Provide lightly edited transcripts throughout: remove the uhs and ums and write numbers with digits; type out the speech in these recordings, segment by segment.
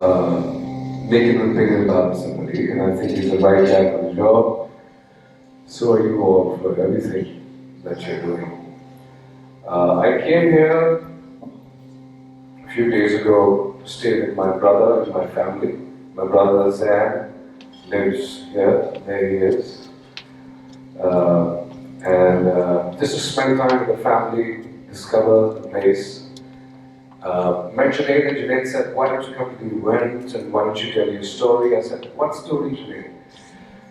uh, making an opinion about somebody, and I think he's the right guy for the job. So are you all for everything that you're doing. I came here a few days ago to stay with my brother and my family. My brother Zan lives here, there he is. And just to spend time with the family, discover the place. Met Junaid and Junaid said, why don't you come to the event and why don't you tell your story? I said, what story, Junaid?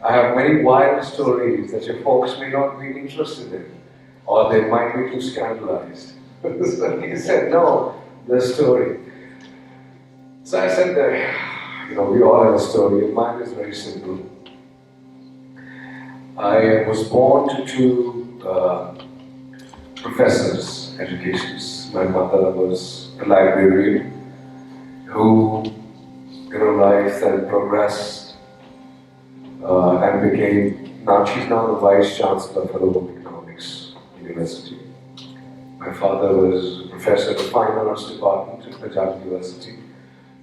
I have many wild stories that your folks may not be interested in, or they might be too scandalized. So he said, no, the story. So I said that, we all have a story, and mine is very simple. I was born to two professors' educations. My mother was a librarian who, in her life, then progressed and became, she's now the Vice Chancellor for the World Economics University. My father was a professor in the Fine Arts Department at Punjab University.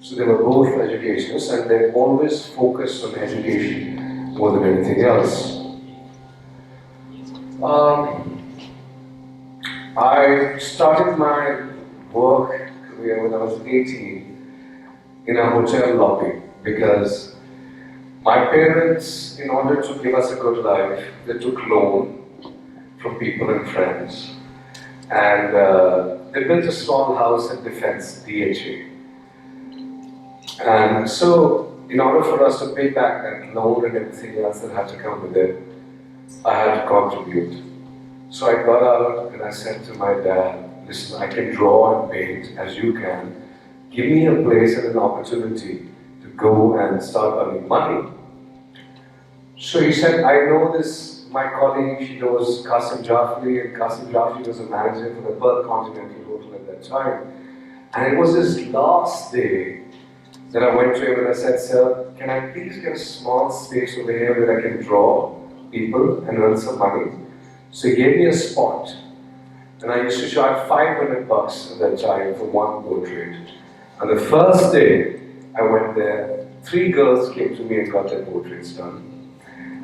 So they were both educationists, and they always focused on education more than anything else. I started my work career when I was 18 in a hotel lobby because my parents, in order to give us a good life, they took loan from people and friends, and they built a small house at Defense, DHA. And so, in order for us to pay back that loan and everything else that had to come with it, I had to contribute. So I got out and I said to my dad, listen, I can draw and paint as you can. Give me a place and an opportunity to go and start earning money. So he said, I know this, my colleague, she knows Qasim Jafri, and Qasim Jafri was a manager for the Pearl Continental Hotel at that time. And it was his last day that I went to him and I said, sir, can I please get a small space over here where I can draw people and earn some money? So he gave me a spot, and I used to charge $500 at that time for one portrait. And the first day I went there, 3 girls came to me and got their portraits done.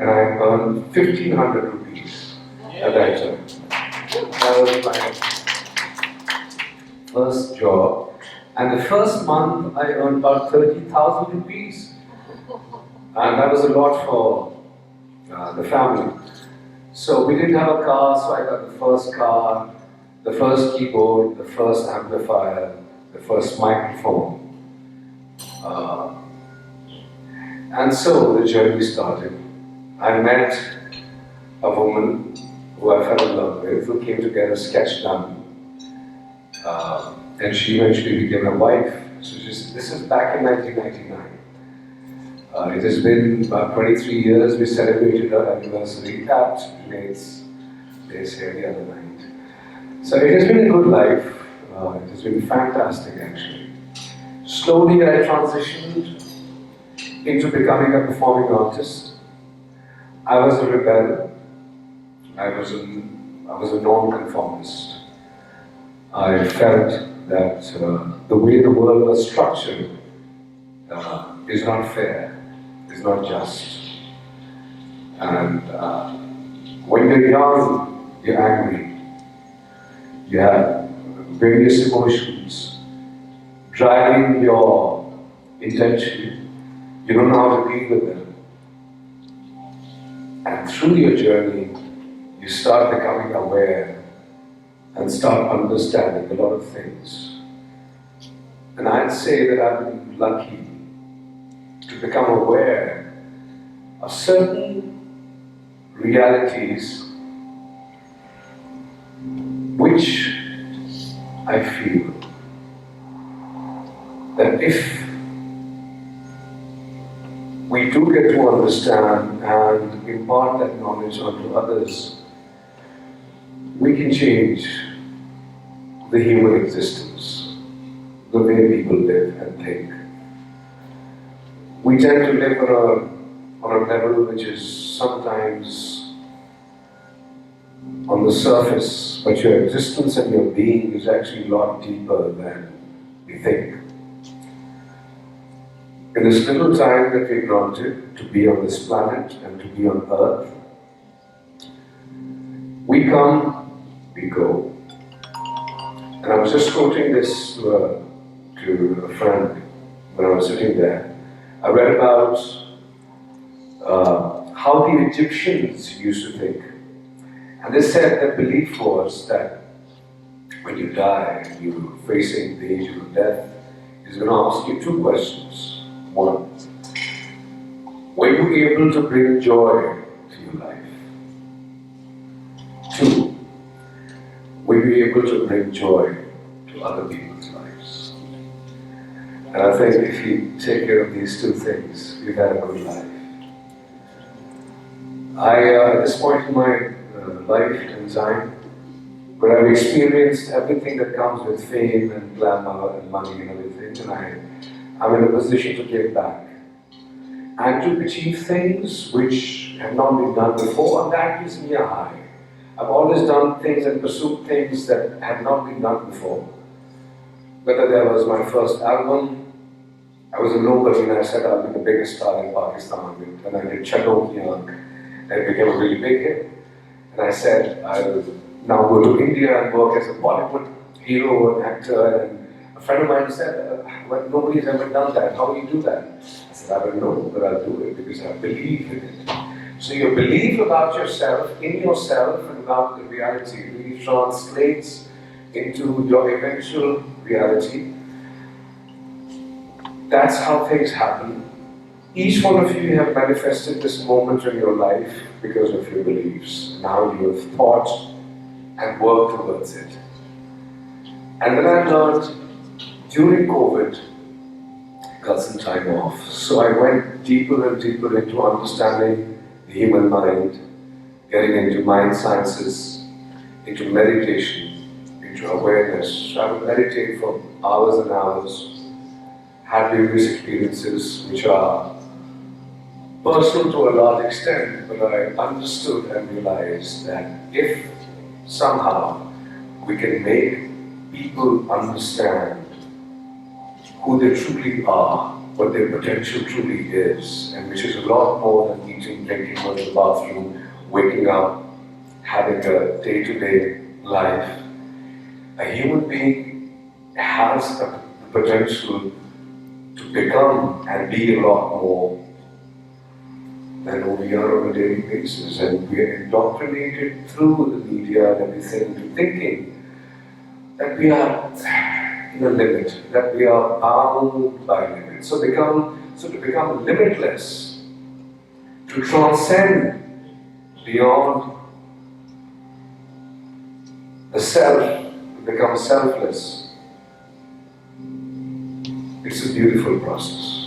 And I earned 1,500 rupees at that time. That was my first job. And the first month I earned about 30,000 rupees. And that was a lot for the family. So we didn't have a car, so I got the first car, the first keyboard, the first amplifier, the first microphone. And so the journey started. I met a woman who I fell in love with, who came to get a sketch done. And she eventually became my wife. So this is back in 1999. It has been about 23 years. We celebrated our anniversary at Junaid's place here the other night. So it has been a good life. It has been fantastic, actually. Slowly I transitioned into becoming a performing artist. I was a rebel. I was a non-conformist. I felt that the way the world was structured is not fair, is not just. And when you're young, you're angry. You have various emotions driving your intention. You don't know how to deal with them. And through your journey, you start becoming aware and start understanding a lot of things. And I'd say that I've been lucky to become aware of certain realities which I feel that if we do get to understand and impart that knowledge onto others, we can change the human existence, the way people live and think. We tend to live on a level which is sometimes on the surface, but your existence and your being is actually a lot deeper than we think. In this little time that we're granted to be on this planet and to be on earth, we come, we go. And I was just quoting this to a friend when I was sitting there. I read about how the Egyptians used to think. And they said their belief was that when you die and you're facing the angel of death, he's going to ask you two questions. One, were you able to bring joy to your life? Two, were you able to bring joy to other people's lives? And I think if you take care of these two things, you've had a good life. At this point in my life and time, where I've experienced everything that comes with fame and glamour and money and everything, and I'm in a position to give back and to achieve things which have not been done before, and that gives me a high. I've always done things and pursued things that had not been done before. Whether there was my first album, I was a nobody and I said I'll be the biggest star in Pakistan. Then I did Chalo Ki Aankh, and it became a really big hit. And I said I'll now go to India and work as a Bollywood hero and actor. And a friend of mine said, well, nobody's ever done that. How do you do that? I said, I don't know, but I'll do it because I believe in it. So your belief about yourself, in yourself, and about the reality really translates into your eventual reality. That's how things happen. Each one of you have manifested this moment in your life because of your beliefs. Now you have thought and worked towards it. And then I learned during COVID, got some time off. So I went deeper and deeper into understanding the human mind, getting into mind sciences, into meditation, into awareness. So I would meditate for hours and hours, had various experiences which are personal to a large extent, but I understood and realized that if somehow we can make people understand who they truly are, what their potential truly is, and which is a lot more than eating, drinking, going to the bathroom, waking up, having a day-to-day life. A human being has the potential to become and be a lot more than who we are on a daily basis, and we are indoctrinated through the media and everything into thinking that we are in a limit, that we are bound by limits. So to become limitless, to transcend beyond the self, to become selfless, it's a beautiful process.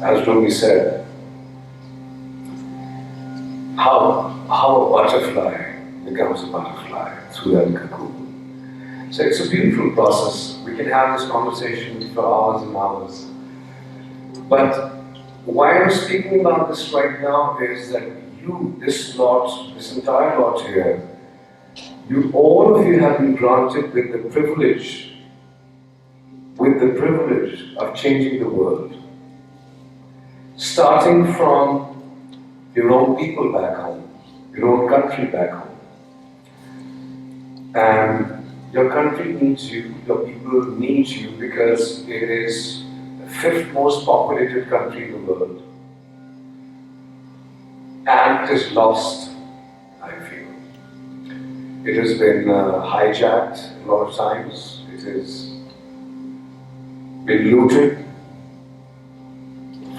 As Rumi said, how a butterfly becomes a butterfly through that cocoon. So it's a beautiful process. We can have this conversation for hours and hours. But why I'm speaking about this right now is that you, this entire lot here, all of you have been granted with the privilege of changing the world. Starting from your own people back home, your own country back home. And your country needs you, your people need you because it is the 5th most populated country in the world. And it is lost, I feel. It has been hijacked a lot of times. It has been looted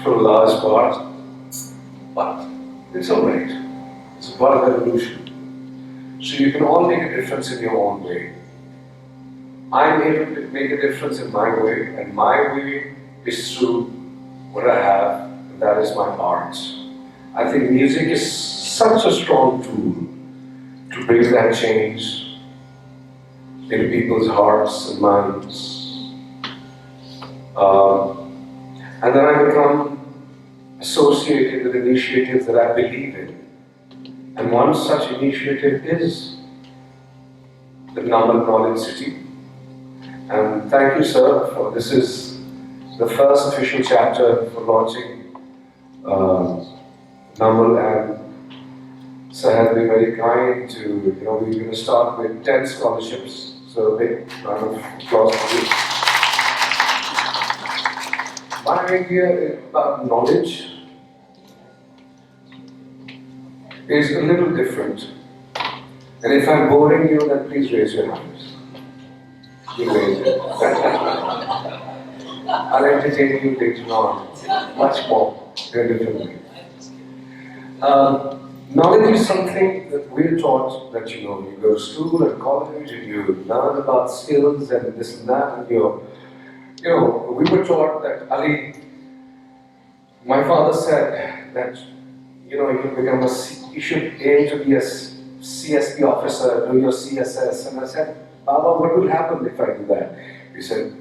for a large part, but it's alright. It's a part of evolution. So you can all make a difference in your own way. I'm able to make a difference in my way, and my way is through what I have, and that is my art. I think music is such a strong tool to bring that change into people's hearts and minds. And then I become associated with initiatives that I believe in. And one such initiative is the Namal Knowledge City. And thank you, sir, for this is the first official chapter for launching Namal, and sir has been very kind to, we're going to start with 10 scholarships. So a big round of applause for you. My idea about knowledge is a little different. And if I'm boring you, then please raise your hands. You raise it. I'll entertain you later on, much more in a different way. Knowledge is something that we're taught that you go to school and college and you learn about skills and this and that, and we were taught that Ali, my father said that you should aim to be a CSP officer, do your CSS, and I said, Baba, what will happen if I do that? He said,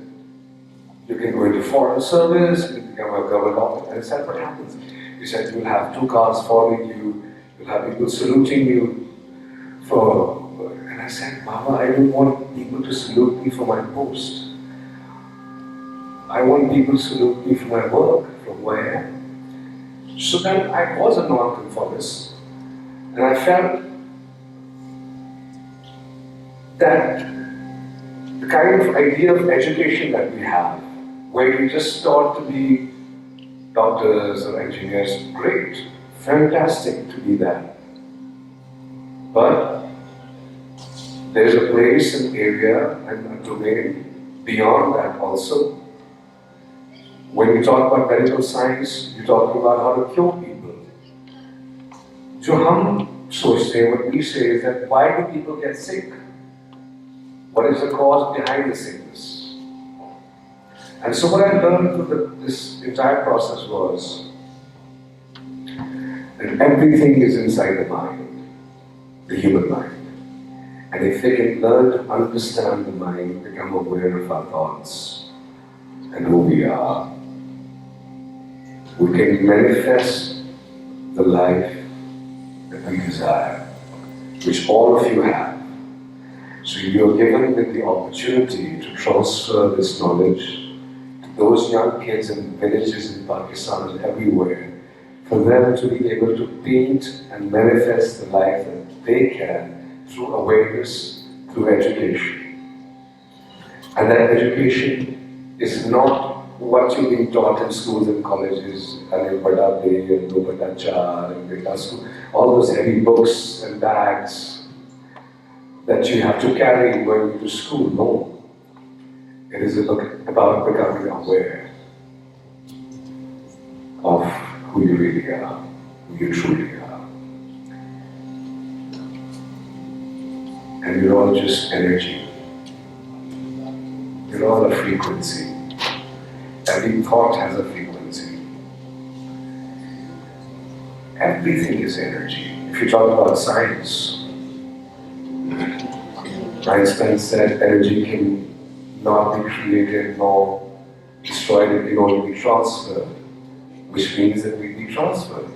you can go into foreign service, you can become a government officer. And I said, what happens? He said, you'll have 2 cars following you, you'll have people saluting you and I said, Baba, I don't want people to salute me for my post. I want people to salute me for my work, from where I am. So then I was a non-conformist, and I felt that the kind of idea of education that we have, where we just taught to be doctors or engineers, great, fantastic to be that. But there's a place, an area, and a domain beyond that also. When you talk about medical science, you're talking about how to cure people. जो हम सोचते हैं, what we say is that why do people get sick? What is the cause behind the sickness? And so what I learned through this entire process was that everything is inside the mind, the human mind. And if they can learn to understand the mind, become aware of our thoughts and who we are, we can manifest the life that we desire, which all of you have. So you are given with the opportunity to transfer this knowledge to those young kids in villages in Pakistan and everywhere, for them to be able to paint and manifest the life that they can through awareness, through education. And that education is not what you've been taught in schools and colleges, all those heavy books and bags that you have to carry going to school. No. It is about becoming aware of who you really are, who you truly are. And you're all just energy. You're all a frequency. Every thought has a frequency. Everything is energy. If you talk about science, Einstein said energy can not be created nor destroyed, it can only be transferred, which means that we be transferred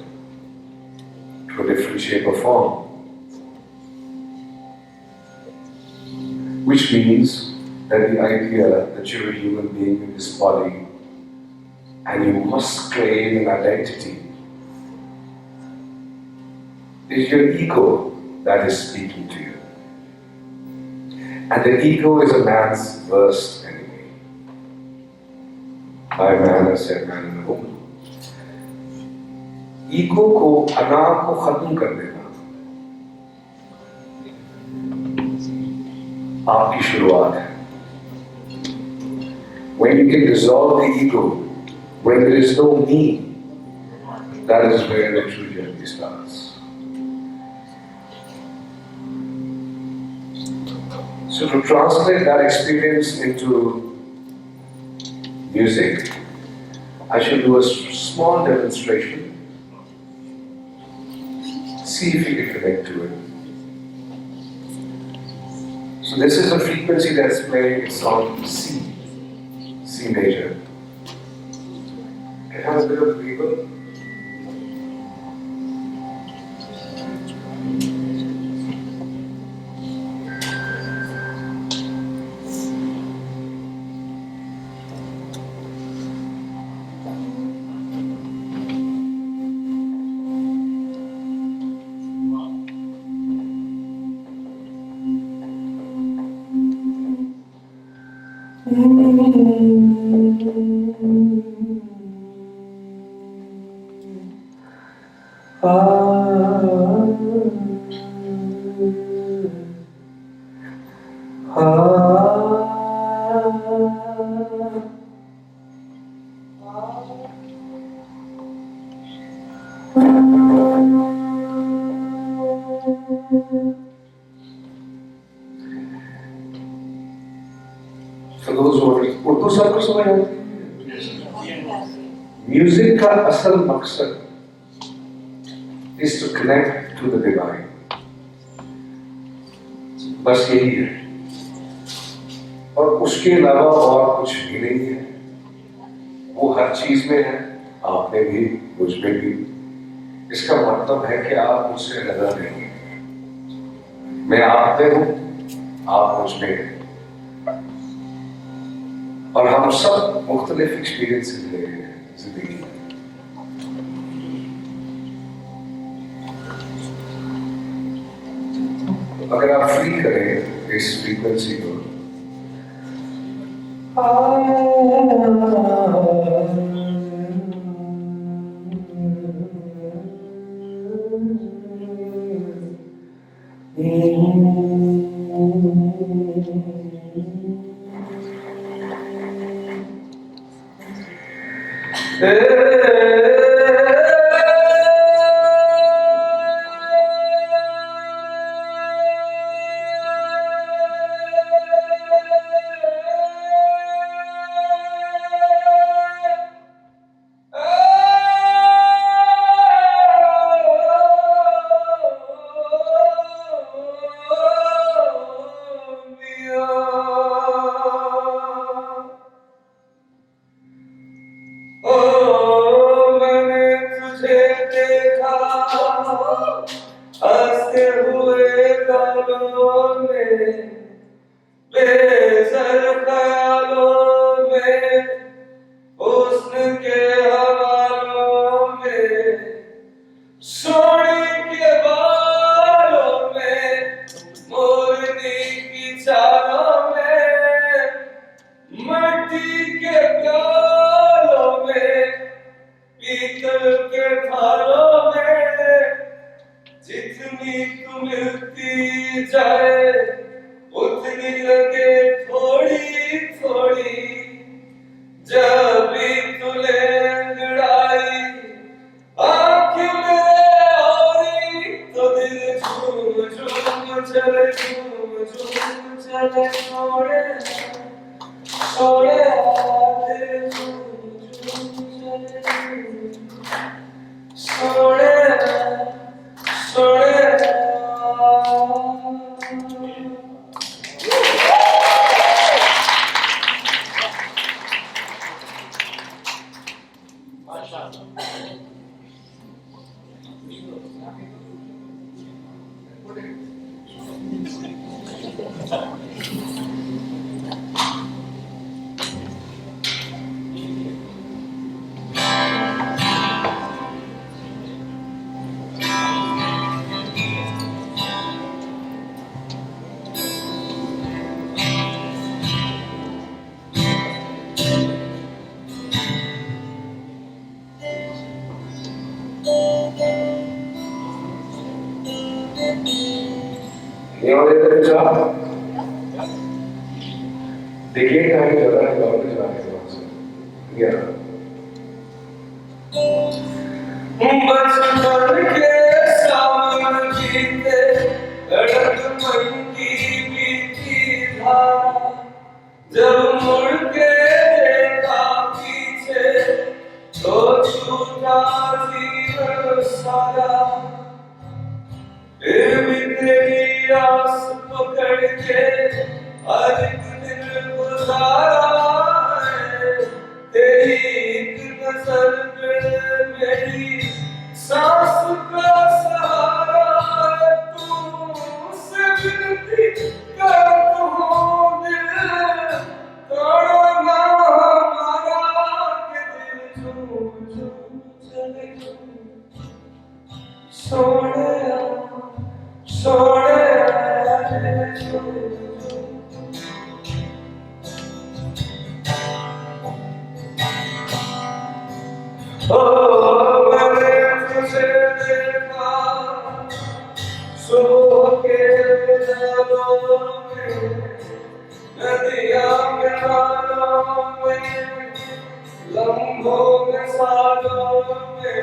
to a different shape or form. Which means that the idea that you're a human being in this body and you must claim an identity is your ego that is speaking to you. And the ego is a man's worst enemy. By man, I said man in the woman. Ego को, अना को खत्म कर देना आपकी शुरुआत है. When you can dissolve the ego, when there is no me, that is where the true journey starts. So to translate that experience into music, I shall do a small demonstration. See if you can connect to it. So this is a frequency that's playing, it's on C, C major. It has a bit of reverb. For those who are Urdu सबको समझ आती है? Music का असल मकसद is to connect to the divine. बस यही है और उसके अलावा और कुछ भी नहीं है. वो हर चीज में है, आप में भी, मुझ में भी. इसका मतलब है कि आप मुझसे लगा नहीं. मैं आप में हूं, आप मुझ में हैं. और हम सब मुख्तलिफ एक्सपीरियंसेस ले रहे हैं जिंदगी में. अगर आप फील करें इस फ्रीक्वेंसी को, हंसते हुए गालों में, बेसर ख्यालों में, हुस्न के हवालों में, सोने के बालों में, मोरनी की चालों में, मट्टी के प्यालों में, पीतल के थालों में, जितनी तू मिलती जाए उतनी लगे थोड़ी थोड़ी. जब भी तुले लड़ाई आंखें में औरी तो दिल झूम झूम चले, झूम झूम चले. छोड़े छोड़े दिल झूम झूम चले, छोड़े छोड़े. देखिए कहीं जगह है लौट जाने के बाद बचपन के सावन बीते, धड़क मन की बीती धारा, जब मुड़ के देखा पीछे तो छूटा जीवन सारा. फिर भी तेरी आस पकड़ के हर एक दिन गुजारा है. तेरी एक नजर पे मेरी सांस का सहारा है. तुमसे विनती करता हूँ दिल तोड़ना हमारा, के दिल झूम झूम चले. सोने सोने नदियाँ प्यालों में, लम्हों में सालों में,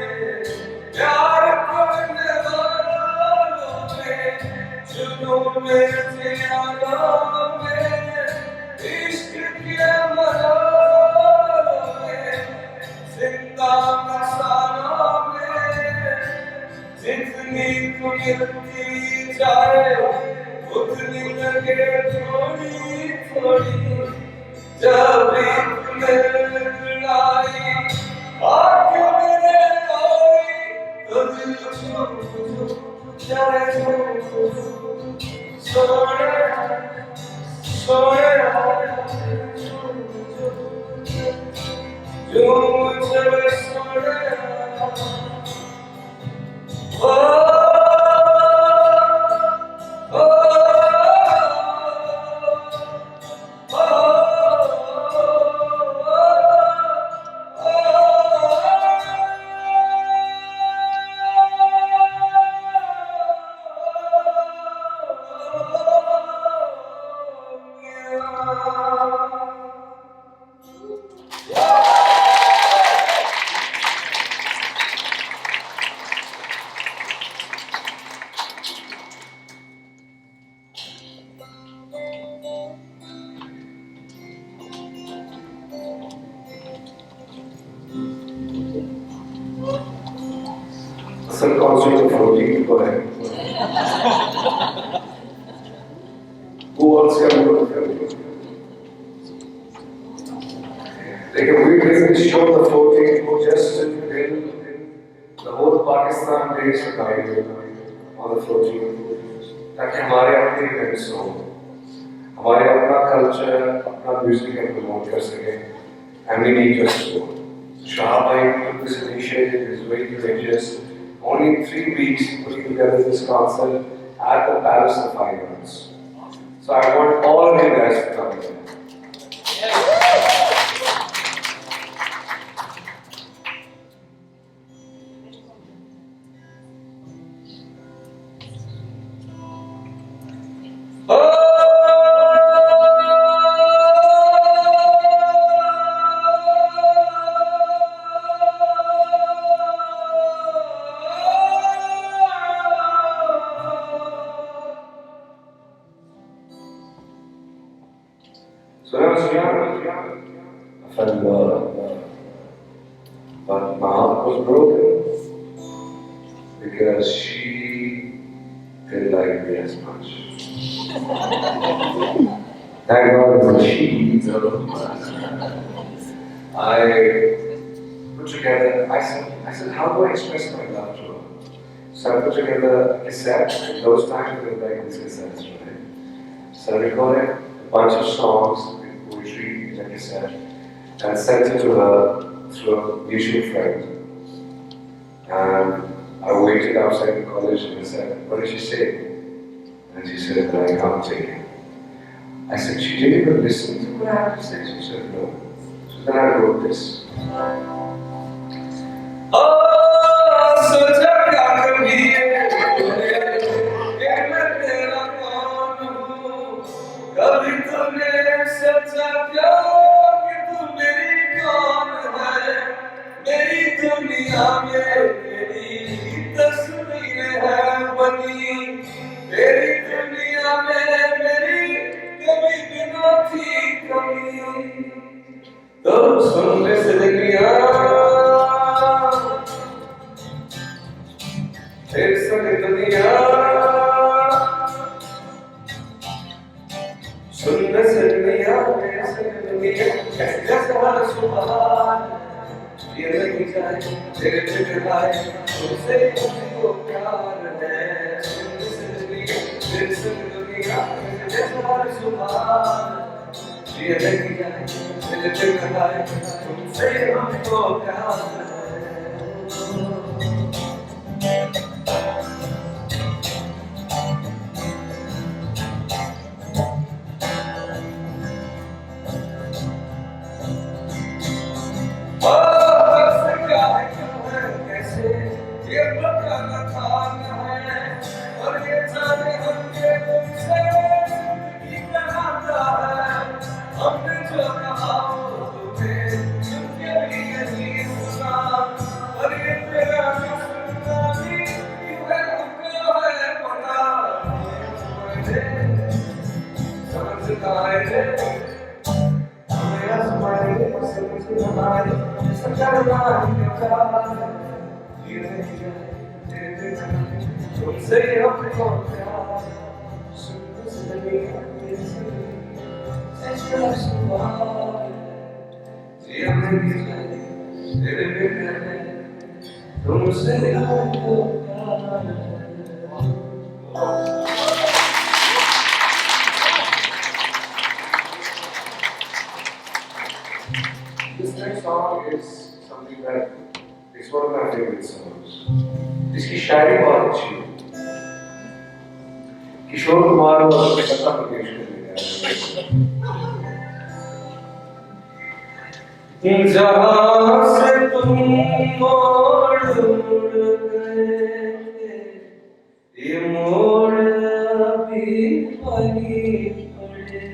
प्यार करने वालों में, जुनून में जियालों में, इश्क के मलालों में, जिंदा मसालों में, जितनी तू मिलती जाए उतनी लगे थोड़ी थोड़ी, जब भी तुम्हें लड़ाई आके मेरे आई तो दिल छू जाए सोने सोने जो मुझे सोने Some concert of 14 go ahead. Who else can do it? Like we didn't show the 14 who just did the whole Pakistan days tonight on the 14th. ताकि हमारे अपने events हो, हमारे अपना culture, अपना music हम promote कर सकें, and we need your support. Shah took this initiative, is very courageous. Only 3 weeks putting together this concert at the Palace of Fine Arts. So I want all of you guys to come here. So when I was young, I fell in love, but my heart was broken because she didn't like me as much. Thank God it's a she. I put together, I said, how do I express my love to her? So I put together a cassette. In those times we were like these cassettes, right? So I recorded a bunch of songs with poetry in a cassette and sent it to her through a mutual friend. And I waited outside the college and I said, what did she say? And she said, I can't take it. I said, she didn't even listen to what I had to say. She said, no. So then I wrote this. ये बताना था है और ये जाने हम के तुमसे This next song is something that is one of my favorite songs. इसकी शायरी बहुत अच्छी है. किशोर कुमार और लता मंगेशकर ने गाया. जहाँ से तुम मोड़ गए थे, ये मोड़ अभी वहीं पड़े.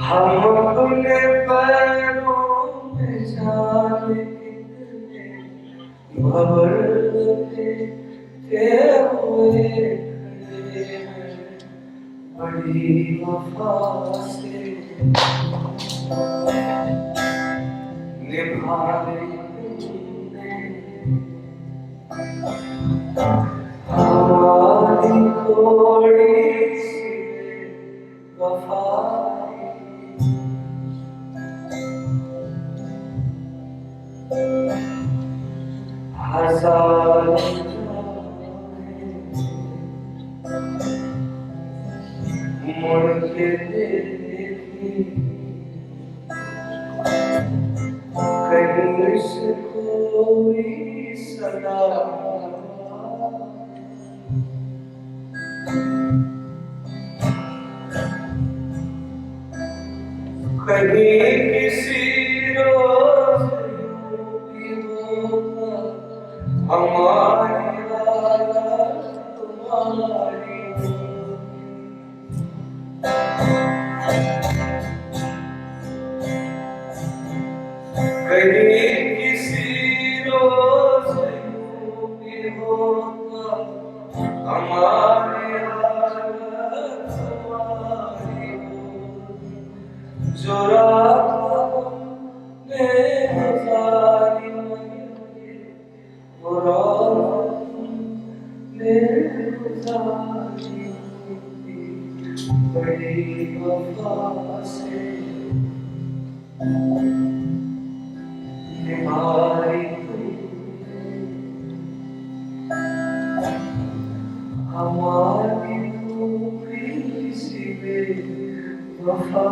हम अपने पैरों में जाने कितने भंवरते हुए खड़े हैं, बड़ी वफा से निभा रही तुमने हमारी थोड़ी सी वफा. मुड़ के देखी कहीं से कोई सदा, कहीं किसी रोज भी होगा हमारी हालत तुम्हारी. कहीं किसी रोज भी होगा हमारी हालत तुम्हारी. जो रात में गुजारी वो रात में गुजारी बड़ी वफा से निभाई हमारी थोड़ी सी बेवफा.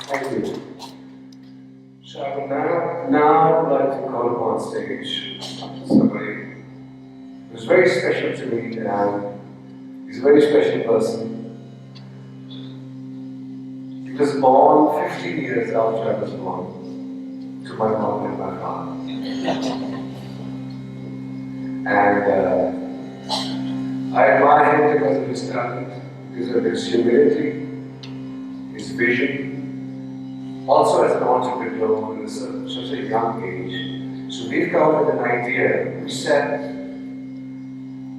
Thank you. So I would now like to call upon stage somebody who's very special to me, and he's a very special person. He was born 15 years after I was born to my mom and my father. And I admire him because of his talent, because of his humility, his vision. Also as an entrepreneur at such a young age. So we've come with an idea. We said,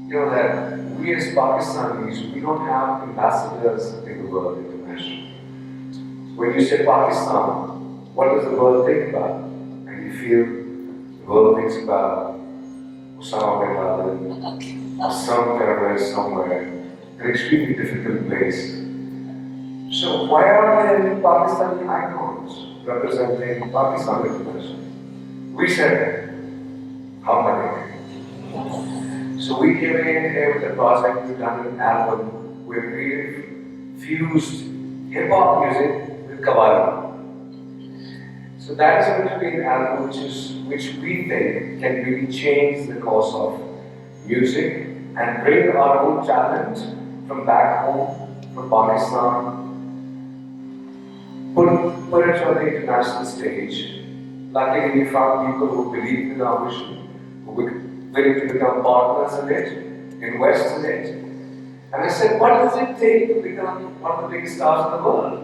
that we as Pakistanis, we don't have ambassadors in the world internationally. When you say Pakistan, what does the world think about? And you feel the world thinks about Osama bin Laden or some terrorist somewhere, an extremely difficult place. So why are there any Pakistani icons representing Pakistan internationally? We said, how many? So we came in here with a project, we've done an album where we've fused hip-hop music with Qawwali. So that is going to be an album which we think can really change the course of music and bring our own talent from back home, from Pakistan, put it on the international stage. Luckily, we found people who believe in our vision, who were willing to become partners in it, invest in it. And I said, what does it take to become one of the biggest stars in the world?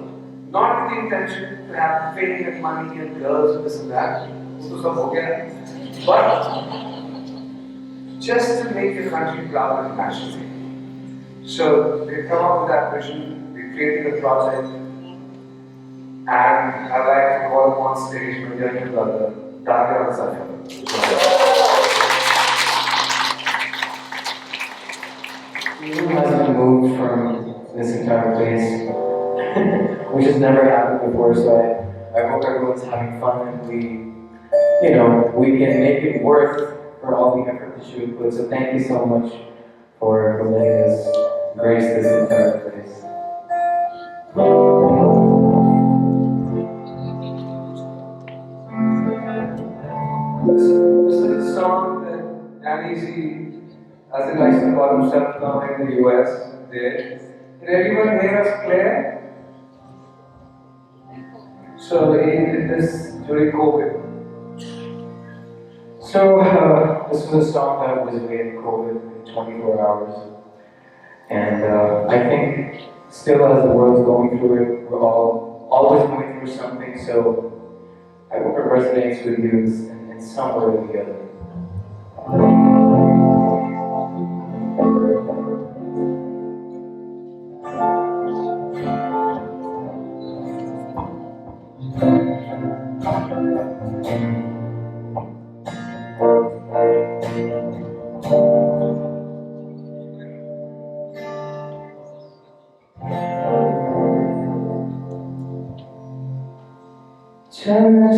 not with the intention to have fame and money and girls and this and that, but just to make the country proud internationally. So they come up with that vision, we created a project, and I'd like to call him on stage my younger brother, Zafar. Who hasn't moved from this entire place, which has never happened before, so I hope everyone's having fun and we can make it worth for all the effort that you would put. So thank you so much for letting us grace this entire place. This is a song that Danny Z, as he likes to call himself now in the US, did. Did anyone hear us play? So he did this during COVID. So this was a song that was made in COVID in 24 hours. And I think still as the world's going through it, we're all always going through something, so I hope it resonates with you in some way or the other. चलना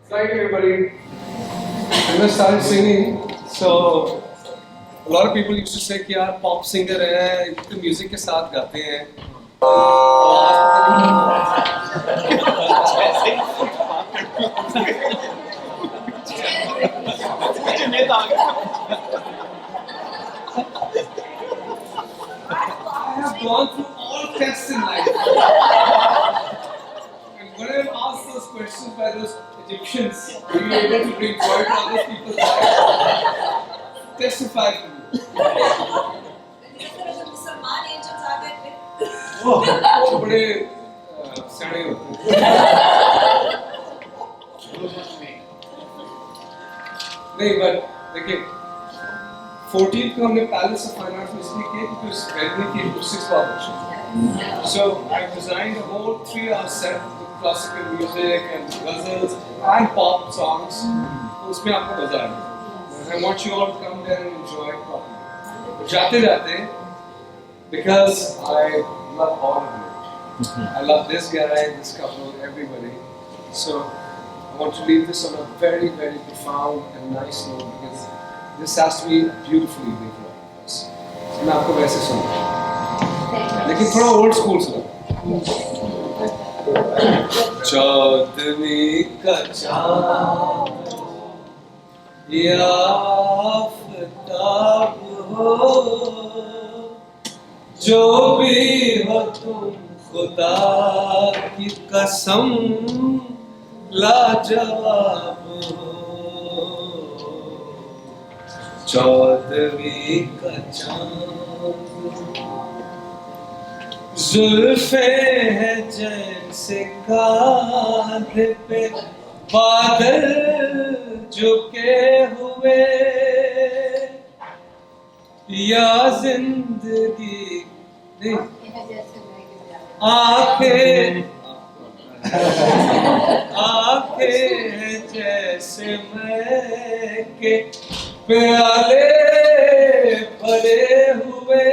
Thank you, everybody. When I started singing, so a lot of people used to say कि यार pop singer है, तो music के साथ गाते हैं. have gone through all tests in life. And when I'm asked those questions by those Egyptians, are you able to bring joy to other people's lives? Testify to me. वो बड़े सड़े होते हैं। नहीं, but देखिए 14 को हमने पैलेस ऑफ फाइन आर्ट्स में इसलिए किया क्योंकि उस वेन्यू की acoustics बहुत अच्छी है। So I designed a whole 3-hour set with classical music and ghazals and pop songs. उसमें आपको मजा आएगा। I want you all to come there and enjoy it properly. जाते जाते, because I love all of you. I love this guy, this couple, everybody. So I want to leave this on a very, very profound and nice note because this has to be a beautiful evening for all of us. So मैं आपको वैसे सुनूँगा, लेकिन थोड़ा old school सुनो। चौदहवीं का चाँद या आफ़ताब हो, जो भी हो तुम खुदा की कसम लाजवाब हो। चौदहवीं का चाँद जुल्फे है जैसे कांधे पे बादल झुके हुए, या जिंदगी आंखें हैं जैसे मैं के प्याले भरे हुए,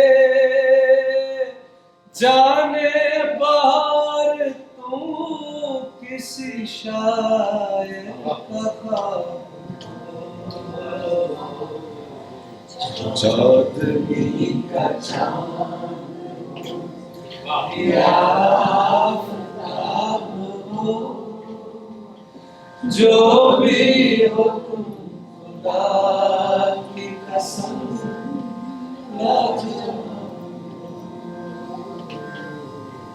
जाने बाहर तू किसी शायर का ख्वाब। चौदहवीं का चाँद या आफ़ताब हो, जो भी हो तुम खुदा की कसम लाजवाब।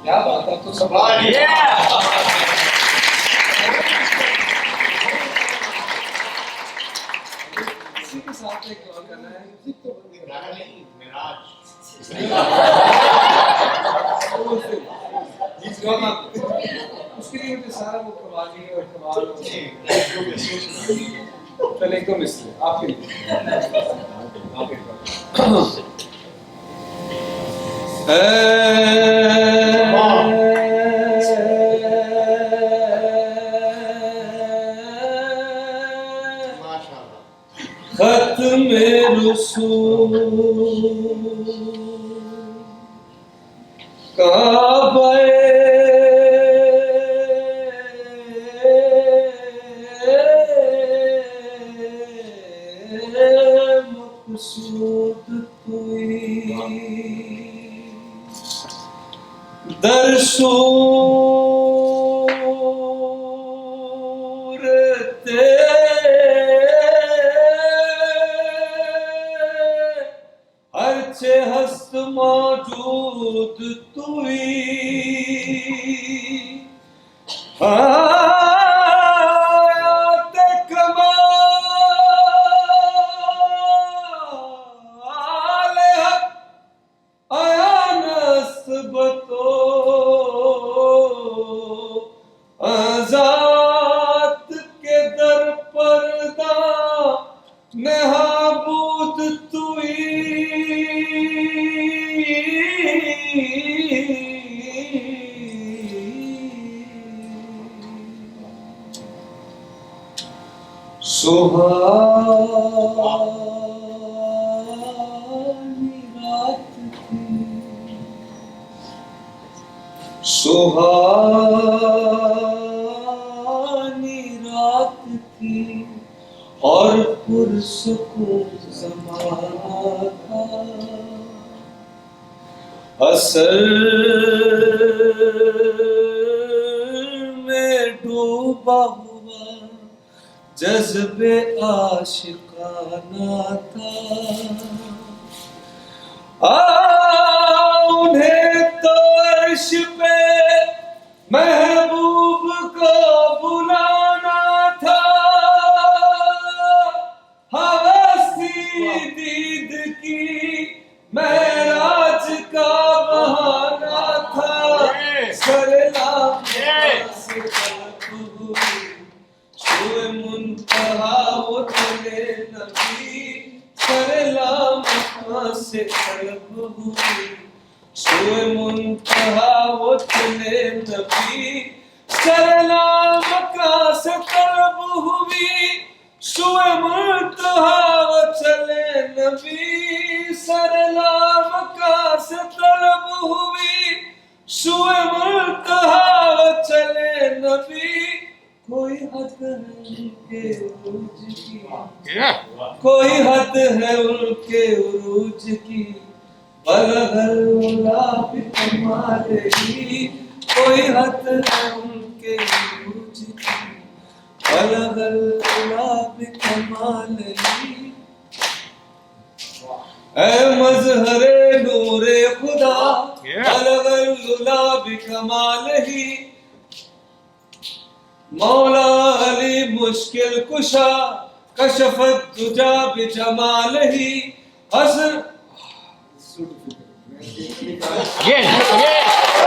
क्या बात है, तो सब इसी के साथ एक और गाना है, गाना नहीं, मेराज। उसके लिए मुझे सारा वो कवाली और कवाल चल एक दो मिसले आपके लिए। खत्म रसूल काबे मक़सूद तुई दर सूरते हरचे हस्त मौजूद तुई, हायात कमाल हक आया नस्बतो आजात के दर पर्दा नहाबूद तुई, सुहानी रात थी, सुहानी रात थी और पुरसुकून ज़माना था, असर में डूबा हुआ जज्बे आशिकाना था। उन्हें तो अर्श पे महबूब को बुलाना था, हवसी दीद की महराज का बहाना था। सरला से तलब हुई, शुए मुंतहा वो चले नबी। सरला से तलब हुई, शुए मुंतहा वो चले नबी। सरला मक्का से तलब हुई, शुए मुंतहा वो चले नबी। सरला मक्का से तलब हुई, शुए मुंतहा वो चले नबी। कोई हद है उनके उरूज की, कोई हद है उनके उरूज की, बलगल उला बिकमालही। कोई हद है उनके उरूज की, बलगल उला बिकमालही। ऐ मज़हरे नूरे खुदा, बलगल उला बिकमालही। मौला अली मुश्किल कुशा, कशफत दुजा बिजमालही। Hasan Yes, yes.